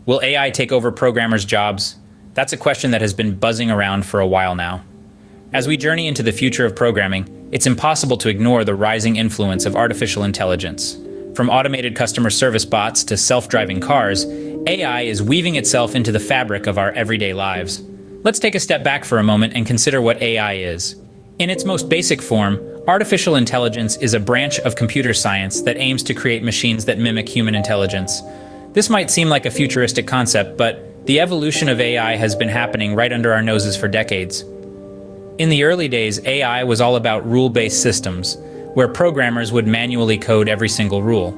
Will AI take over programmers' jobs? That's a question that has been buzzing around for a while now. As we journey into the future of programming, it's impossible to ignore the rising influence of artificial intelligence. From automated customer service bots to self-driving cars, AI is weaving itself into the fabric of our everyday lives. Let's take a step back for a moment and consider what AI is. In its most basic form, artificial intelligence is a branch of computer science that aims to create machines that mimic human intelligence. This might seem like a futuristic concept, but the evolution of AI has been happening right under our noses for decades. In the early days, AI was all about rule-based systems, where programmers would manually code every single rule.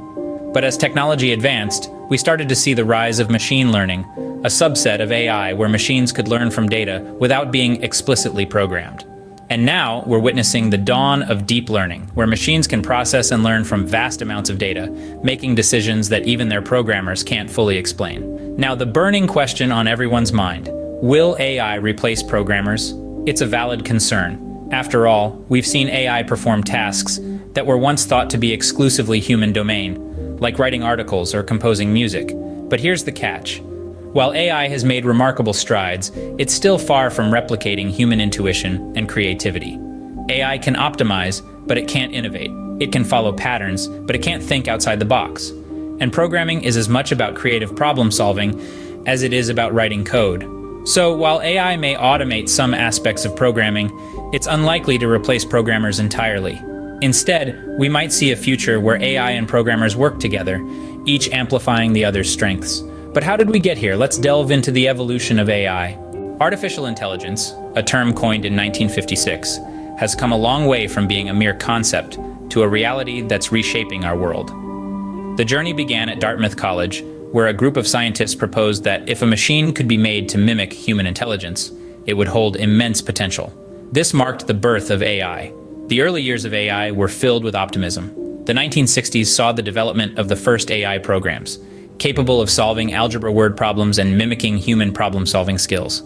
But as technology advanced, we started to see the rise of machine learning, a subset of AI where machines could learn from data without being explicitly programmed. And now, we're witnessing the dawn of deep learning, where machines can process and learn from vast amounts of data, making decisions that even their programmers can't fully explain. Now, the burning question on everyone's mind: will AI replace programmers? It's a valid concern. After all, we've seen AI perform tasks that were once thought to be exclusively human domain, like writing articles or composing music. But here's the catch. While AI has made remarkable strides, it's still far from replicating human intuition and creativity. AI can optimize, but it can't innovate. It can follow patterns, but it can't think outside the box. And programming is as much about creative problem solving as it is about writing code. So while AI may automate some aspects of programming, it's unlikely to replace programmers entirely. Instead, we might see a future where AI and programmers work together, each amplifying the other's strengths. But how did we get here? Let's delve into the evolution of AI. Artificial intelligence, a term coined in 1956, has come a long way from being a mere concept to a reality that's reshaping our world. The journey began at Dartmouth College, where a group of scientists proposed that if a machine could be made to mimic human intelligence, it would hold immense potential. This marked the birth of AI. The early years of AI were filled with optimism. The 1960s saw the development of the first AI programs, capable of solving algebra word problems and mimicking human problem-solving skills.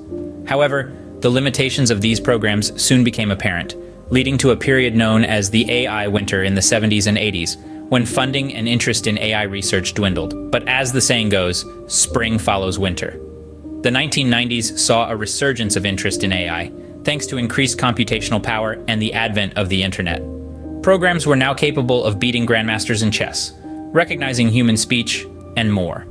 However, the limitations of these programs soon became apparent, leading to a period known as the AI winter in the 70s and 80s, when funding and interest in AI research dwindled. But as the saying goes, spring follows winter. The 1990s saw a resurgence of interest in AI, thanks to increased computational power and the advent of the internet. Programs were now capable of beating grandmasters in chess, recognizing human speech, and more.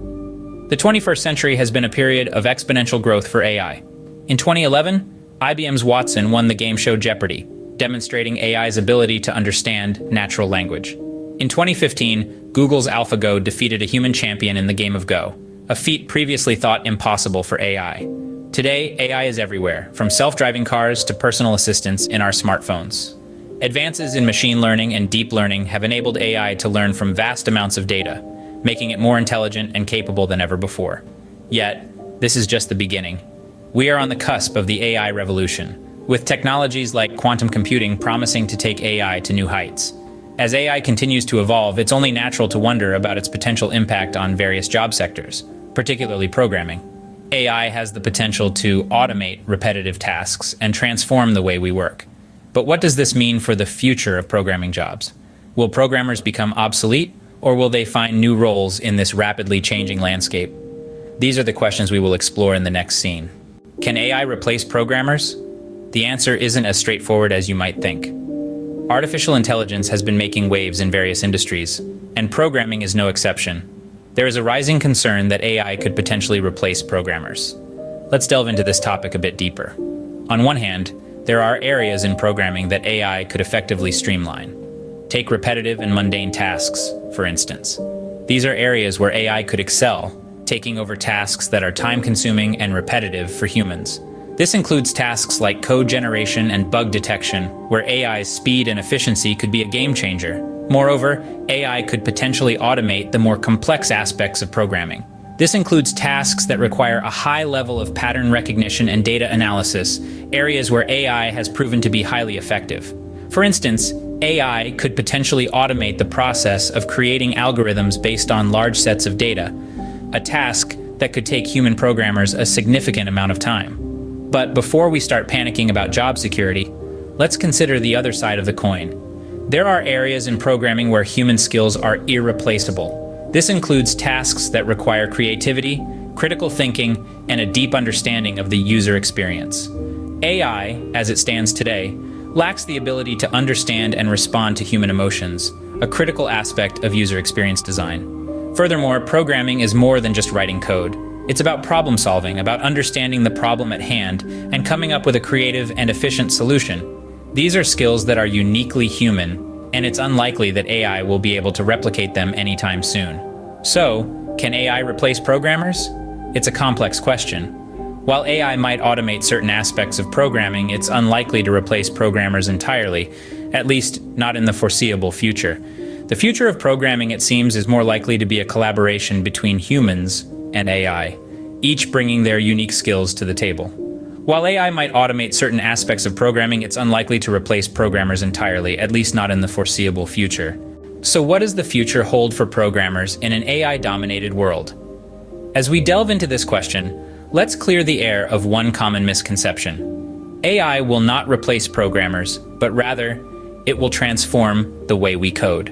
The 21st century has been a period of exponential growth for AI. In 2011, IBM's Watson won the game show Jeopardy, demonstrating AI's ability to understand natural language. In 2015, Google's AlphaGo defeated a human champion in the game of Go, a feat previously thought impossible for AI. Today, AI is everywhere, from self-driving cars to personal assistants in our smartphones. Advances in machine learning and deep learning have enabled AI to learn from vast amounts of data, making it more intelligent and capable than ever before. Yet, this is just the beginning. We are on the cusp of the AI revolution, with technologies like quantum computing promising to take AI to new heights. As AI continues to evolve, it's only natural to wonder about its potential impact on various job sectors, particularly programming. AI has the potential to automate repetitive tasks and transform the way we work. But what does this mean for the future of programming jobs? Will programmers become obsolete, or will they find new roles in this rapidly changing landscape? These are the questions we will explore in the next scene. Can AI replace programmers? The answer isn't as straightforward as you might think. Artificial intelligence has been making waves in various industries, and programming is no exception. There is a rising concern that AI could potentially replace programmers. Let's delve into this topic a bit deeper. On one hand, there are areas in programming that AI could effectively streamline. Take repetitive and mundane tasks, for instance. These are areas where AI could excel, taking over tasks that are time-consuming and repetitive for humans. This includes tasks like code generation and bug detection, where AI's speed and efficiency could be a game changer. Moreover, AI could potentially automate the more complex aspects of programming. This includes tasks that require a high level of pattern recognition and data analysis, areas where AI has proven to be highly effective. For instance, AI could potentially automate the process of creating algorithms based on large sets of data, a task that could take human programmers a significant amount of time. But before we start panicking about job security, let's consider the other side of the coin. There are areas in programming where human skills are irreplaceable. This includes tasks that require creativity, critical thinking, and a deep understanding of the user experience. AI, as it stands today, lacks the ability to understand and respond to human emotions, a critical aspect of user experience design. Furthermore, programming is more than just writing code. It's about problem solving, about understanding the problem at hand, and coming up with a creative and efficient solution. These are skills that are uniquely human, and it's unlikely that AI will be able to replicate them anytime soon. So, can AI replace programmers? It's a complex question. While AI might automate certain aspects of programming, it's unlikely to replace programmers entirely, at least not in the foreseeable future. The future of programming, it seems, is more likely to be a collaboration between humans and AI, each bringing their unique skills to the table. While AI might automate certain aspects of programming, it's unlikely to replace programmers entirely, at least not in the foreseeable future. So what does the future hold for programmers in an AI-dominated world? As we delve into this question, let's clear the air of one common misconception. AI will not replace programmers, but rather, it will transform the way we code.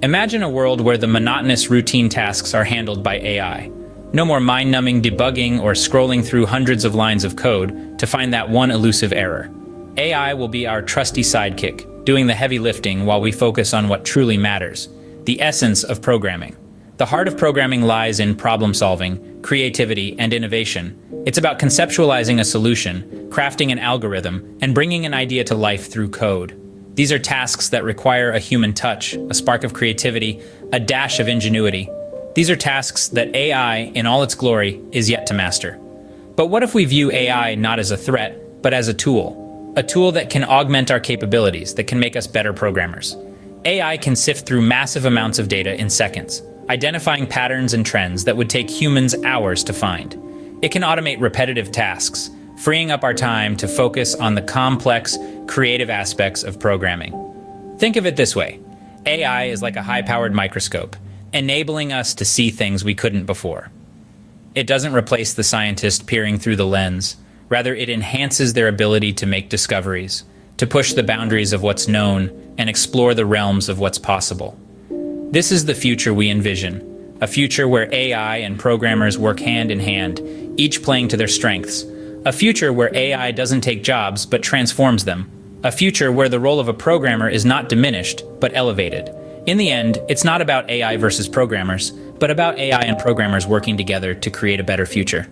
Imagine a world where the monotonous routine tasks are handled by AI. No more mind-numbing debugging or scrolling through hundreds of lines of code to find that one elusive error. AI will be our trusty sidekick, doing the heavy lifting while we focus on what truly matters, the essence of programming. The heart of programming lies in problem-solving, creativity, and innovation. It's about conceptualizing a solution, crafting an algorithm, and bringing an idea to life through code. These are tasks that require a human touch, a spark of creativity, a dash of ingenuity. These are tasks that AI, in all its glory, is yet to master. But what if we view AI not as a threat, but as a tool? A tool that can augment our capabilities, that can make us better programmers. AI can sift through massive amounts of data in seconds, identifying patterns and trends that would take humans hours to find. It can automate repetitive tasks, freeing up our time to focus on the complex, creative aspects of programming. Think of it this way. AI is like a high-powered microscope, enabling us to see things we couldn't before. It doesn't replace the scientist peering through the lens. Rather, it enhances their ability to make discoveries, to push the boundaries of what's known, and explore the realms of what's possible. This is the future we envision, a future where AI and programmers work hand in hand, each playing to their strengths. A future where AI doesn't take jobs, but transforms them. A future where the role of a programmer is not diminished, but elevated. In the end, it's not about AI versus programmers, but about AI and programmers working together to create a better future.